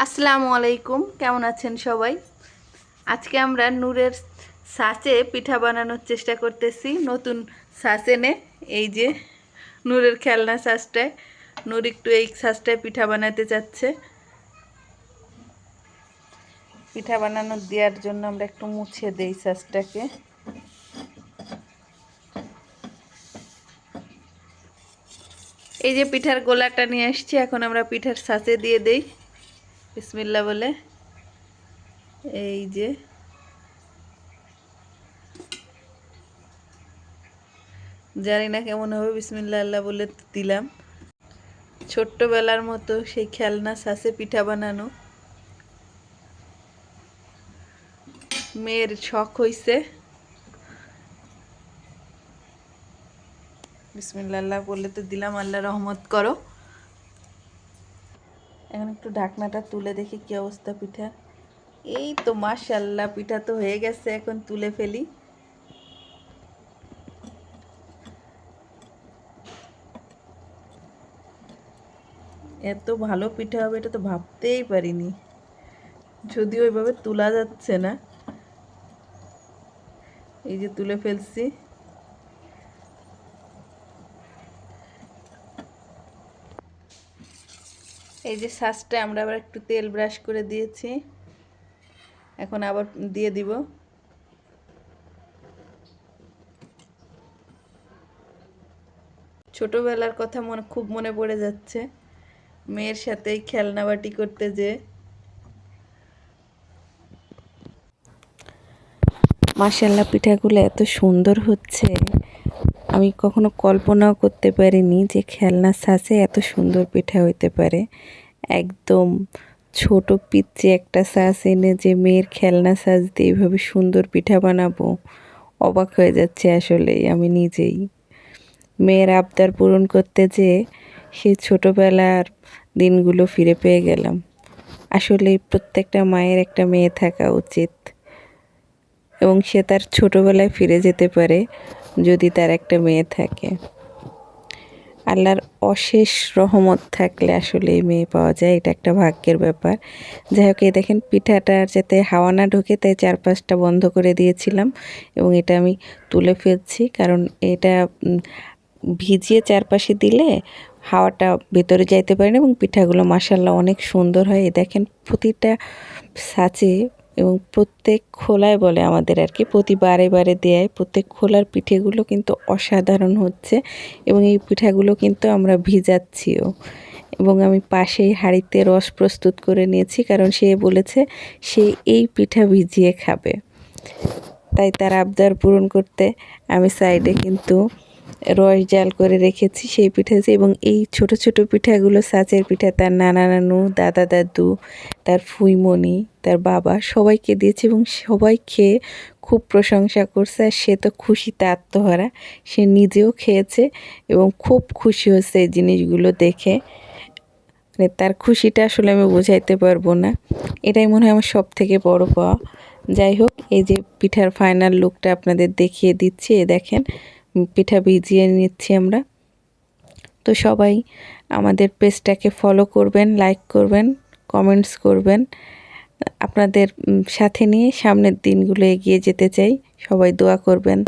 আসসালামু আলাইকুম, কেমন আছেন সবাই? আজকে আমরা নূরের ছাঁচে পিঠা বানানোর চেষ্টা করতেছি। নতুন ছাঁচ এনে এই যে নূরের খেলনা ছাঁচটায় নূর একটু এই ছাঁচটায় পিঠা বানাতে চাচ্ছে। পিঠা বানানো দেওয়ার জন্য আমরা একটু মুছে দেই ছাঁচটাকে। এই যে পিঠার গোলাটা নিয়ে আসছি, এখন আমরা পিঠার ছাঁচে দিয়ে দেই বিসমিল্লাহ বলে। এই যে জানি না কেমন হবে, বিসমিল্লাহ আল্লাহ বলে দিলাম। ছোট্টবেলার মতো সেই খেলনা ছাঁচে পিঠা বানানো মেয়ের শখ হইছে। বিসমিল্লাহ আল্লাহ বলে তো দিলাম, আল্লাহ রহমত করো। এখন একটু ঢাকনাটা তুলে দেখি কি অবস্থা পিঠা। এই তো মাশাআল্লাহ, পিঠা তো হয়ে গেছে, এখন তুলে ফেলি। এত ভালো পিঠা হবে এটা তো ভাবতেই পারিনি, যদিও ওইভাবে তোলা যাচ্ছে না। এই যে তুলে ফেলছি। এই যে ছাঁচটা আমরা আবার একটু তেল ব্রাশ করে দিয়েছি, এখন আবার দিয়ে দিব। ছোটবেলার কথা খুব মনে পড়ে যাচ্ছে, মেয়ের সাথেই খেলনা বাটি করতে যে। মাশাআল্লাহ, পিঠাগুলো এত সুন্দর হচ্ছে, আমি কখনো কল্পনাও করতে পারিনি যে খেলনা ছাঁচে এত সুন্দর পিঠা হইতে পারে। একদম ছোট পিচ্চি একটা ছাঁচ এনে যে মেয়ের খেলনা ছাঁচ দিয়ে এইভাবে সুন্দর পিঠা বানাবো, অবাক হয়ে যাচ্ছে আসলেই আমি নিজেই। মেয়ের আবদার পূরণ করতে যেয়ে সেই ছোটবেলার দিনগুলো ফিরে পেয়ে গেলাম। আসলে প্রত্যেকটা মায়ের একটা মেয়ে থাকা উচিত, এবং সে তার ছোটবেলায় ফিরে যেতে পারে যদি তার একটা মেয়ে থাকে। আল্লাহর অশেষ রহমত থাকলে আসলে এই মেয়ে পাওয়া যায়, এটা একটা ভাগ্যের ব্যাপার। যাই হোক, এই দেখেন পিঠাটার যাতে হাওয়া না ঢোকে তাই চারপাশটা বন্ধ করে দিয়েছিলাম, এবং এটা আমি তুলে ফেলছি, কারণ এটা ভিজিয়ে চারপাশে দিলে হাওয়াটা ভেতরে যাইতে পারে না, এবং পিঠাগুলো মাশাআল্লাহ অনেক সুন্দর হয়। দেখেন প্রতিটা ছাঁচে এবং প্রত্যেক খোলায় বলে আমাদের আর কি, প্রতি বারে বারে দেয় প্রত্যেক খোলার পিঠেগুলো কিন্তু অসাধারণ হচ্ছে, এবং এই পিঠাগুলো কিন্তু আমরা ভিজাচ্ছিও। এবং আমি পাশেই হাঁড়িতে রস প্রস্তুত করে নিয়েছি, কারণ সে বলেছে সে এই পিঠা ভিজিয়ে খাবে। তাই তার আবদার পূরণ করতে আমি সাইডে কিন্তু রস জাল করে রেখেছি সেই পিঠা। এবং এই ছোট ছোট পিঠাগুলো ছাঁচের পিঠা তার নানা নানু, দাদা দাদু, তার ফুইমণি, তার বাবা সবাইকে দিয়েছে, এবং সবাই খেয়ে খুব প্রশংসা করছে। আর সে তো খুশিতে আত্মহারা, সে নিজেও খেয়েছে এবং খুব খুশি হচ্ছে এই জিনিসগুলো দেখে। মানে তার খুশিটা আসলে আমি বোঝাইতে পারবো না, এটাই মনে হয় আমার সব থেকে বড় পাওয়া। যাই হোক, এই যে পিঠার ফাইনাল লুকটা আপনাদের দেখিয়ে দিচ্ছি। দেখেন পিঠা ভিজিয়ে নিচ্ছি আমরা। তো সবাই আমাদের পেজটাকে ফলো করবেন, লাইক করবেন, কমেন্টস করবেন। আপনাদের সাথে নিয়ে সামনের দিনগুলো এগিয়ে যেতে চাই, সবাই দোয়া করবেন।